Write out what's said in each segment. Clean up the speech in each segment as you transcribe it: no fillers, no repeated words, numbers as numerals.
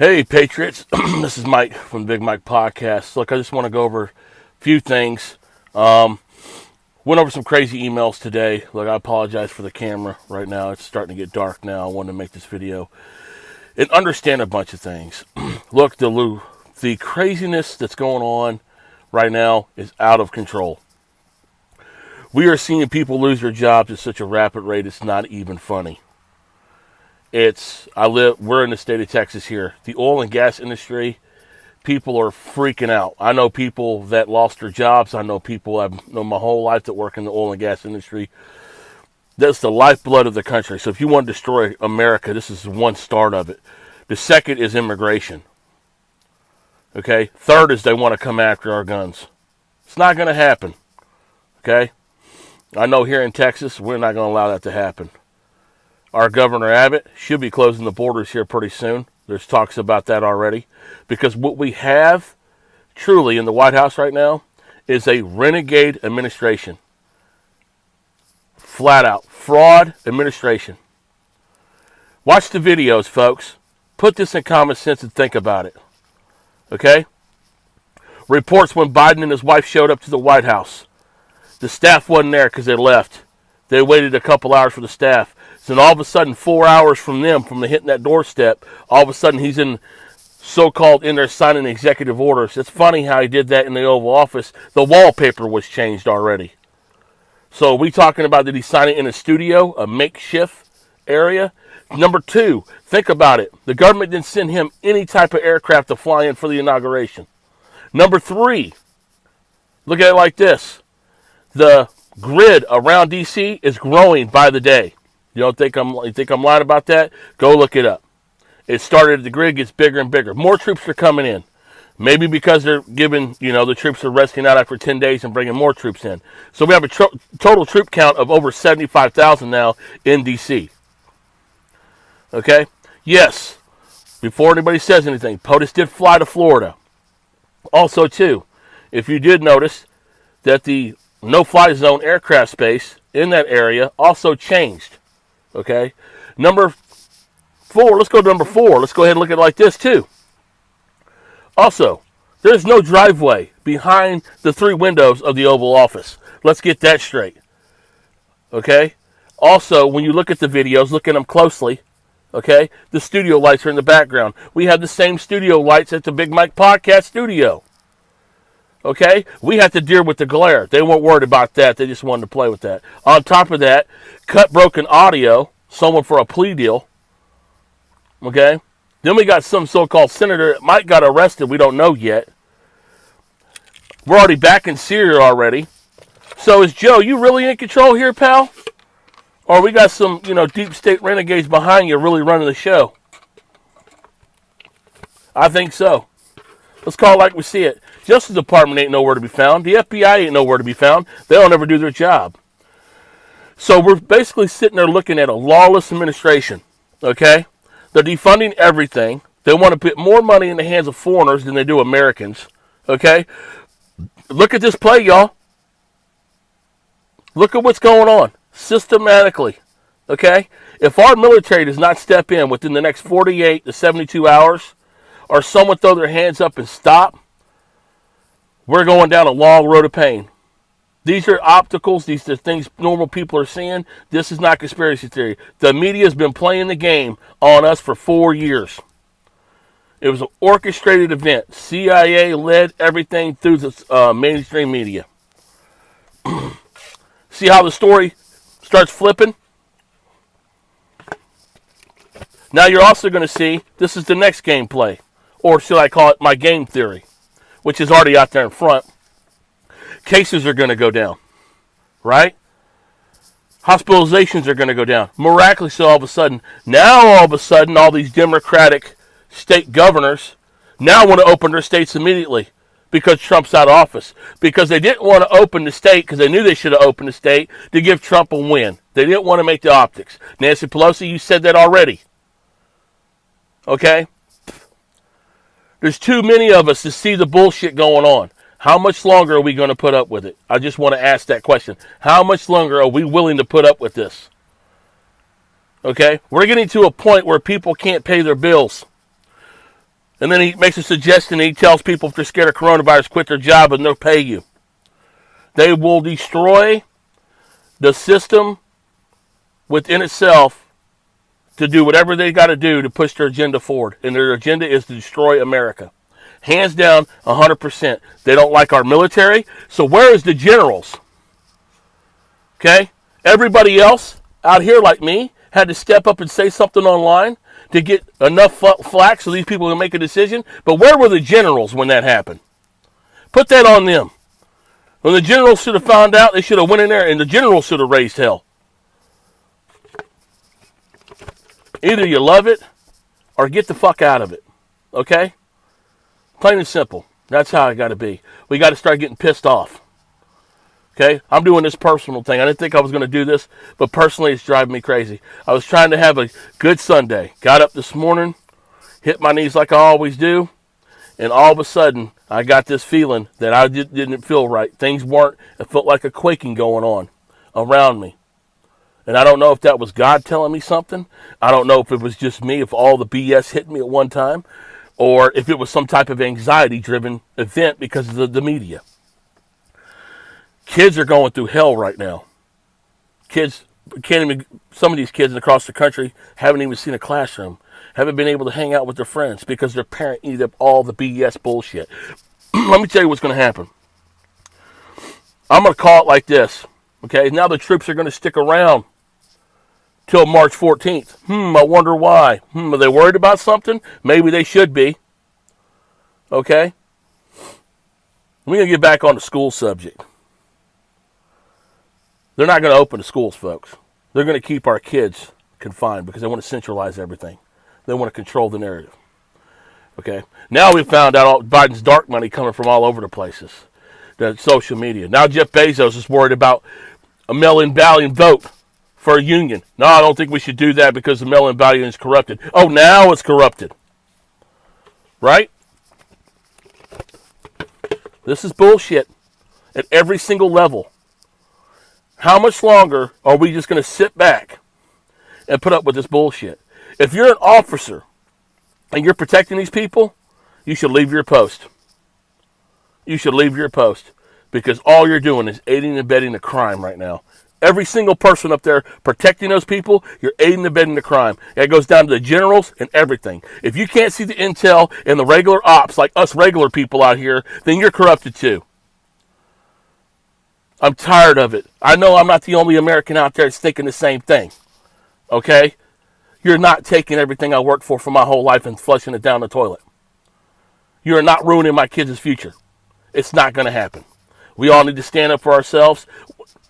Hey, Patriots. This is Mike from the Big Mike Podcast. Look, I just want to go over a few things. Went over some crazy emails today. Look, I apologize for the camera right now. It's starting to get dark now. I wanted to make this video and understand a bunch of things. Look, the craziness that's going on right now is out of control. We are seeing people lose their jobs at such a rapid rate, it's not even funny. We're in the state of Texas here. The oil and gas industry, people are freaking out. I know people that lost their jobs. I know people I've known my whole life that work in the oil and gas industry. That's the lifeblood of the country. So if you want to destroy America, this is one start of it. The second is immigration. Okay? Third is they want to come after our guns. It's not going to happen. Okay? I know here in Texas, we're not going to allow that to happen. Our Governor Abbott should be closing the borders here pretty soon. There's talks about that already. Because what we have truly in the White House right now is a renegade administration. Flat out. Fraud administration. Watch the videos, folks. Put this in common sense and think about it. Okay? Reports when Biden and his wife showed up to the White House. The staff wasn't there because they left. They waited a couple hours for the staff. So then all of a sudden, 4 hours from them hitting that doorstep, all of a sudden he's in there signing executive orders. It's funny how he did that in the Oval Office. The wallpaper was changed already. So are we talking about did he sign it in a studio, a makeshift area? Number two, think about it. The government didn't send him any type of aircraft to fly in for the inauguration. Number three, look at it like this. The grid around D.C. is growing by the day. You think I'm lying about that? Go look it up. It started, the grid gets bigger and bigger. More troops are coming in. Maybe because they're giving, the troops are resting out after 10 days and bringing more troops in. So we have a total troop count of over 75,000 now in D.C. Okay? Yes. Before anybody says anything, POTUS did fly to Florida. Also, too, if you did notice that the no-fly zone aircraft space in that area also changed. Okay? Number four, let's go to number four. Let's go ahead and look at it like this, too. Also, there's no driveway behind the three windows of the Oval Office. Let's get that straight. Okay? Also, when you look at the videos, look at them closely. Okay? The studio lights are in the background. We have the same studio lights at the Big Mike Podcast studio. Okay? We had to deal with the glare. They weren't worried about that. They just wanted to play with that. On top of that, cut broken audio, someone for a plea deal. Okay? Then we got some so-called senator that might got arrested. We don't know yet. We're already back in Syria already. So is Joe, you really in control here, pal? Or we got some, deep state renegades behind you really running the show? I think so. Let's call it like we see it. Justice Department ain't nowhere to be found. The FBI ain't nowhere to be found. They don't ever do their job. So we're basically sitting there looking at a lawless administration. Okay? They're defunding everything. They want to put more money in the hands of foreigners than they do Americans. Okay? Look at this play, y'all. Look at what's going on. Systematically. Okay? If our military does not step in within the next 48 to 72 hours, or someone throw their hands up and stop, we're going down a long road of pain. These are opticals. These are things normal people are seeing. This is not conspiracy theory. The media has been playing the game on us for 4 years. It was an orchestrated event. CIA led everything through the mainstream media. See how the story starts flipping? Now you're also going to see, this is the next gameplay. Or should I call it my game theory, which is already out there in front. Cases are going to go down, right? Hospitalizations are going to go down. Miraculously, all of a sudden, all these Democratic state governors now want to open their states immediately because Trump's out of office. Because they didn't want to open the state because they knew they should have opened the state to give Trump a win. They didn't want to make the optics. Nancy Pelosi, you said that already. Okay? There's too many of us to see the bullshit going on. How much longer are we going to put up with it? I just want to ask that question. How much longer are we willing to put up with this? Okay? We're getting to a point where people can't pay their bills. And then he makes a suggestion. He tells people if they're scared of coronavirus, quit their job and they'll pay you. They will destroy the system within itself to do whatever they got to do to push their agenda forward. And their agenda is to destroy America. Hands down, 100%. They don't like our military. So where is the generals? Okay? Everybody else out here like me had to step up and say something online to get enough flack so these people can make a decision. But where were the generals when that happened? Put that on them. When the generals should have found out, they should have went in there and the generals should have raised hell. Either you love it or get the fuck out of it. Okay? Plain and simple. That's how it got to be. We got to start getting pissed off. Okay? I'm doing this personal thing. I didn't think I was going to do this, but personally it's driving me crazy. I was trying to have a good Sunday. Got up this morning, hit my knees like I always do, and all of a sudden I got this feeling that I didn't feel right. Things weren't, it felt like a quaking going on around me. And I don't know if that was God telling me something. I don't know if it was just me, if all the BS hit me at one time, or if it was some type of anxiety-driven event because of the media. Kids are going through hell right now. Kids can't even, some of these kids across the country haven't even seen a classroom, haven't been able to hang out with their friends because their parent eat up all the BS bullshit. Let me tell you what's going to happen. I'm going to call it like this. Okay, now the troops are going to stick around till March 14th. I wonder why. Are they worried about something? Maybe they should be. Okay? We're going to get back on the school subject. They're not going to open the schools, folks. They're going to keep our kids confined because they want to centralize everything. They want to control the narrative. Okay? Now we found out all Biden's dark money coming from all over the places. The social media. Now Jeff Bezos is worried about a mail-in ballot vote for a union. No, I don't think we should do that because the mail-in ballot is corrupted. Oh, now it's corrupted. Right? This is bullshit at every single level. How much longer are we just going to sit back and put up with this bullshit? If you're an officer and you're protecting these people, you should leave your post. You should leave your post because all you're doing is aiding and abetting the crime right now. Every single person up there protecting those people, you're aiding and abetting the crime. That goes down to the generals and everything. If you can't see the intel and the regular ops, like us regular people out here, then you're corrupted too. I'm tired of it. I know I'm not the only American out there that's thinking the same thing. Okay? You're not taking everything I worked for my whole life and flushing it down the toilet. You're not ruining my kids' future. It's not going to happen. We all need to stand up for ourselves,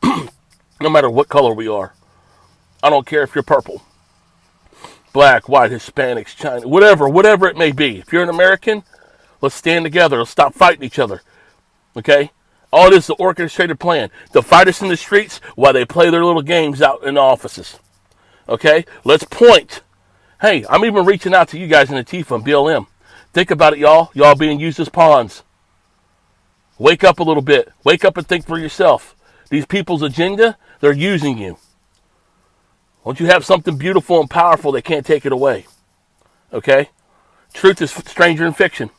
no matter what color we are. I don't care if you're purple, black, white, Hispanics, Chinese, whatever it may be. If you're an American, let's stand together. Let's stop fighting each other. Okay? All this is an orchestrated plan to fight us in the streets while they play their little games out in the offices. Okay? Let's point. Hey, I'm even reaching out to you guys in Antifa and BLM. Think about it, y'all. Y'all being used as pawns. Wake up a little bit. Wake up and think for yourself. These people's agenda, they're using you. Won't you have something beautiful and powerful they can't take it away? Okay? Truth is stranger than fiction.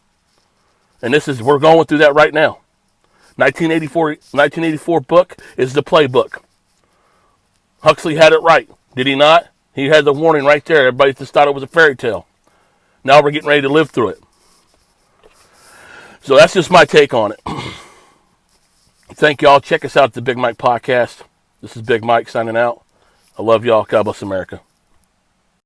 And we're going through that right now. 1984 book is the playbook. Huxley had it right. Did he not? He had the warning right there. Everybody just thought it was a fairy tale. Now we're getting ready to live through it. So that's just my take on it. Thank y'all. Check us out at the Big Mike Podcast. This is Big Mike signing out. I love y'all. God bless America.